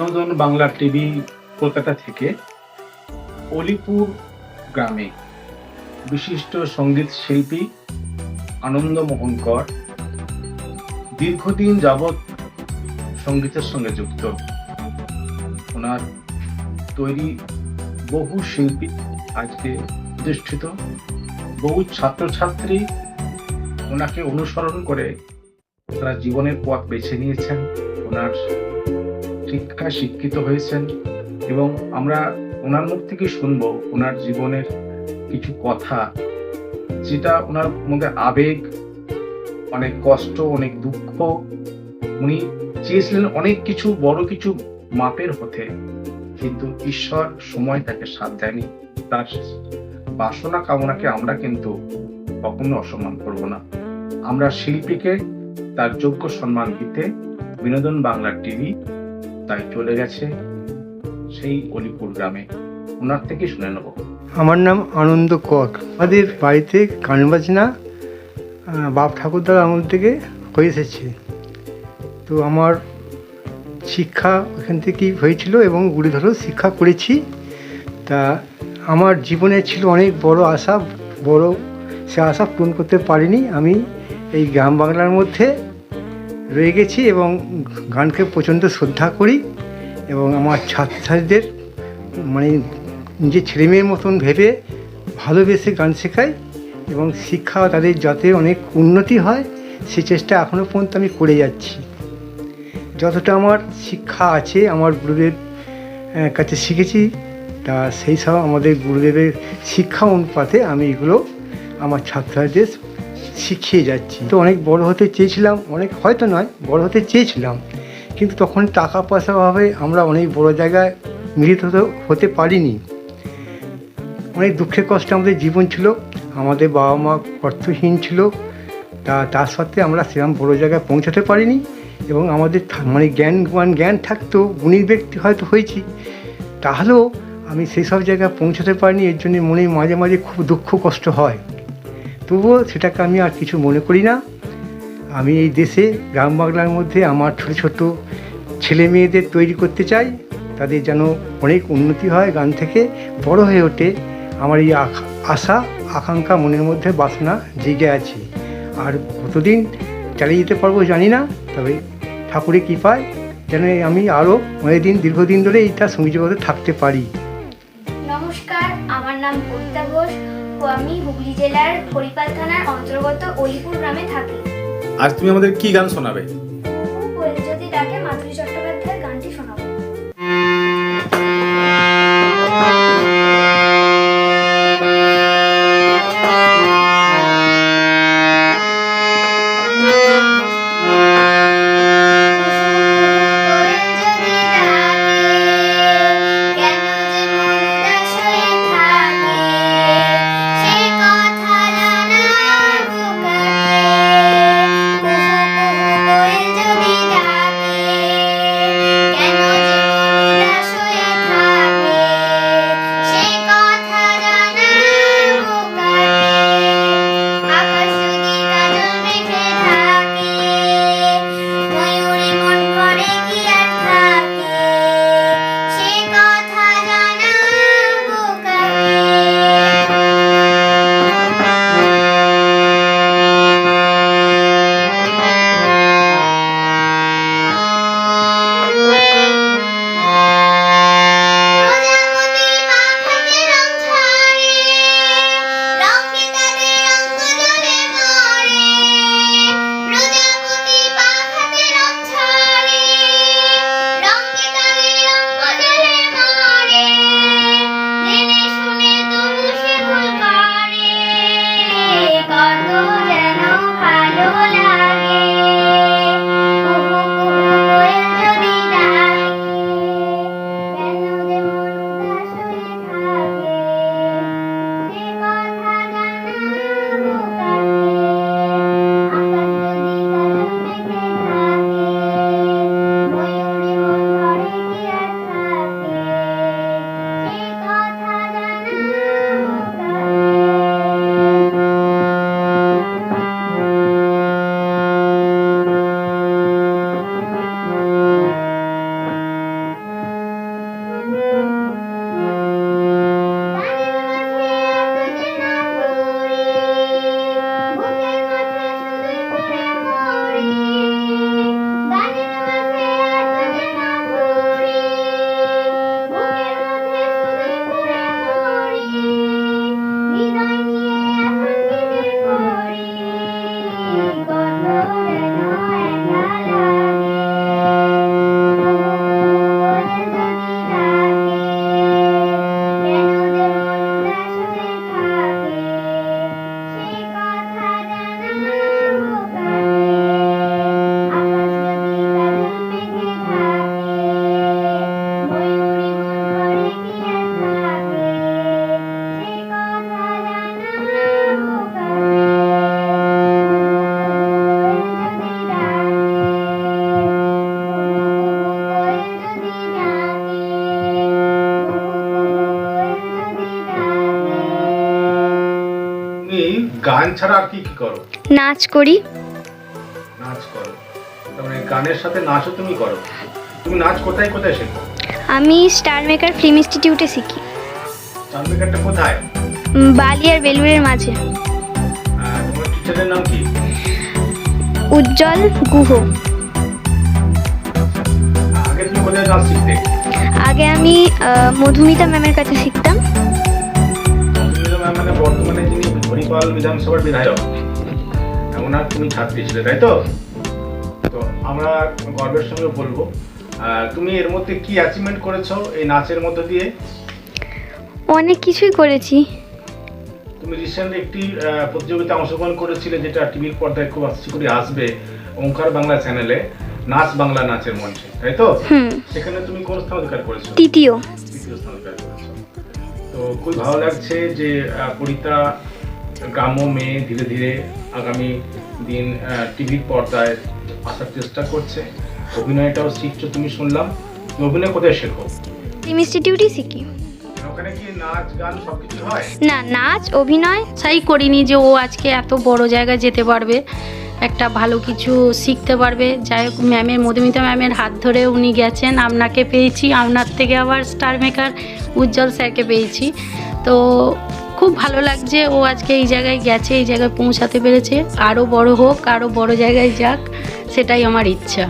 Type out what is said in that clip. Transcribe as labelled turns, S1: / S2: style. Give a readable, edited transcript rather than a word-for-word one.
S1: বিনোদন বাংলা টিভি কলকাতা থেকে অলিপুর গ্রামে বিশিষ্ট সঙ্গীত শিল্পী আনন্দমোহন কর দীর্ঘদিন যাবৎ সঙ্গীতের সঙ্গে যুক্ত। ওনার তৈরি বহু শিল্পী আজকে প্রতিষ্ঠিত, বহু ছাত্রছাত্রী ওনাকে অনুসরণ করে তারা জীবনের পথ বেছে নিয়েছেন, ওনার শিক্ষায় শিক্ষিত হয়েছেন এবং আমরা ওনার মুখ থেকে শুনবো ওনার জীবনের কিছু কথা, যেটা ওনার মধ্যে আবেগ, অনেক কষ্ট, অনেক দুঃখ। উনি চেয়েছিলেন অনেক কিছু, বড় কিছু মাপের হতে, কিন্তু ঈশ্বর সময় তাকে সাথ দেয়নি। তার বাসনা কামনাকে আমরা কিন্তু কখনো অসম্মান করব না। আমরা শিল্পীকে তার যোগ্য সম্মান দিতে বিনোদন বাংলা টিভি তাই চলে গেছে সেই অলিপুর গ্রামে। ওনার থেকে শুনে নেব।
S2: আমার নাম আনন্দ কর। আমাদের বাড়িতে গান বাজনা বাপ ঠাকুরদার আমল থেকে হয়ে এসেছে। তো আমার শিক্ষা ওখান থেকেই হয়েছিল এবং গুরুধরও শিক্ষা করেছি। তা আমার জীবনে ছিল অনেক বড় আশা, সে আশা পূরণ করতে পারিনি। আমি এই গ্রাম বাংলার মধ্যে রয়ে গেছি এবং গানকে প্রচণ্ড শ্রদ্ধা করি এবং আমার ছাত্রছাত্রীদের মানে নিজের ছেলেমেয়ের মতন ভেবে ভালোবেসে গান শেখাই এবং শিক্ষা তাদের যাতে অনেক উন্নতি হয় সে চেষ্টা এখনও পর্যন্ত আমি করে যাচ্ছি। যতটা আমার শিক্ষা আছে আমার গুরুদেব কাছে শিখেছি, তা সেই সব আমাদের গুরুদেবের শিক্ষা অনুপাতে আমি এগুলো আমার ছাত্রছাত্রীদের শিখিয়ে যাচ্ছি। তো অনেক বড় হতে চেয়েছিলাম, অনেক হয়তো নয়, বড় হতে চেয়েছিলাম, কিন্তু তখন টাকা পয়সার অভাবে আমরা অনেক বড় জায়গায় মিলিত হতে পারিনি। অনেক দুঃখে কষ্টে আমাদের জীবন ছিল, আমাদের বাবা মা অর্থহীন ছিল, তার সত্ত্বে আমরা সেরকম বড় জায়গায় পৌঁছাতে পারিনি এবং আমাদের মানে জ্ঞান থাকতো, গুণী ব্যক্তি হয়তো হয়েছি, তাহলেও আমি সেই সব জায়গায় পৌঁছাতে পারিনি। এর জন্য মনে মাঝে মাঝে খুব দুঃখ কষ্ট হয়, তবুও সেটাকে আমি আর কিছু মনে করি না। আমি এই দেশে গ্রাম বাংলার মধ্যে আমার ছোটো ছোটো ছেলে মেয়েদের তৈরি করতে চাই, তাদের যেন অনেক উন্নতি হয়, গান থেকে বড় হয়ে ওঠে। আমার এই আশা আকাঙ্ক্ষা মনের মধ্যে বাসনা জেগে আছে। আর কতদিন চালিয়ে যেতে পারবো জানি না, তবে ঠাকুরের কৃপায় যেন আমি আরও অনেকদিন দীর্ঘদিন ধরে এইটা সঙ্গীত জগতে থাকতে পারি।
S3: নমস্কার, আমার নাম কবিতা ঘোষ ও আমি হুগলি জেলার হরিপাল থানার অন্তর্গত অলিপুর গ্রামে থাকি।
S1: আজ তুমি আমাদের কি গান শোনাবে?
S3: যদি ডাকে মাধুরী চট্টোপাধ্যায়ের গানটি শোনাবো।
S1: গান ছাড়া আর কি কি করো?
S3: নাচ করি।
S1: নাচ করো, তার মানে গানের সাথে নাচও তুমি করো। তুমি নাচ কোথায় কোথায় শেখো?
S3: আমি স্টার মেকার ফিল্ম ইনস্টিটিউটে শিখি।
S1: চান্দিকারটা কোথায়?
S3: বালি আর বেলুড়ের মাঝে।
S1: তোমার টিচারের নাম কি?
S3: উজ্জ্বল গুহ।
S1: আগে তুমি কোথায় নাচ শিখতে?
S3: আগে আমি মধুমিতা ম্যামের কাছে শিখতাম।
S1: মধুমিতা ম্যাম মানে বর্তমানে যিনি হরিপাল বিধানসভার বিধায়ক, ওনার তুমি ছাত্রী ছিলে, তাই তো? তো আমরা গর্বের সঙ্গে বলবো, তুমি এর মধ্যে কি অ্যাচিভমেন্ট করেছো এই নাচের মধ্য দিয়ে?
S3: অনেক কিছুই করেছি।
S1: তুমি রিসেন্ট একটি প্রতিযোগিতায় অংশগ্রহণ করেছিলে, যেটা টিভির পর্দায় খুব আশা করি আসবে, ওঙ্কার বাংলা চ্যানেলে, নাচ বাংলা নাচের মঞ্চে, তাই তো? সেখানে তুমি কোন স্থান অধিকার করেছো?
S3: তৃতীয়
S1: স্থান অধিকার করেছো। তো খুব ভালো লাগছে যে পরিতা গ্রাম্য মেয়ে ধীরে ধীরে আগামী দিন টিভির পর্দায় আসার চেষ্টা করছে। অভিনয়টাও শিখছো তুমি, শুনলাম। তুমি অভিনয় কোথায় শেখো?
S3: ফিল্ম ইনস্টিটিউটেই শিখি।
S1: ওখানে কি নাচ গান সবকিছু হয়?
S3: না, নাচ অভিনয়
S4: আশাই করিনি যে ও আজকে এত বড় জায়গায় যেতে পারবে, একটা ভালো কিছু শিখতে পারবে। যাই হোক, ম্যামের, মধুমিতা ম্যামের হাত ধরে উনি গেছেন, আপনাকে পেয়েছি, আপনার থেকে আবার স্টার মেকার উজ্জ্বল স্যারকে পেয়েছি। তো খুব ভালো লাগছে ও আজকে এই জায়গায় গেছে, এই জায়গায় পৌঁছাতে পেরেছে। আরও বড় হোক, আরও বড় জায়গায় যাক, সেটাই আমার ইচ্ছা।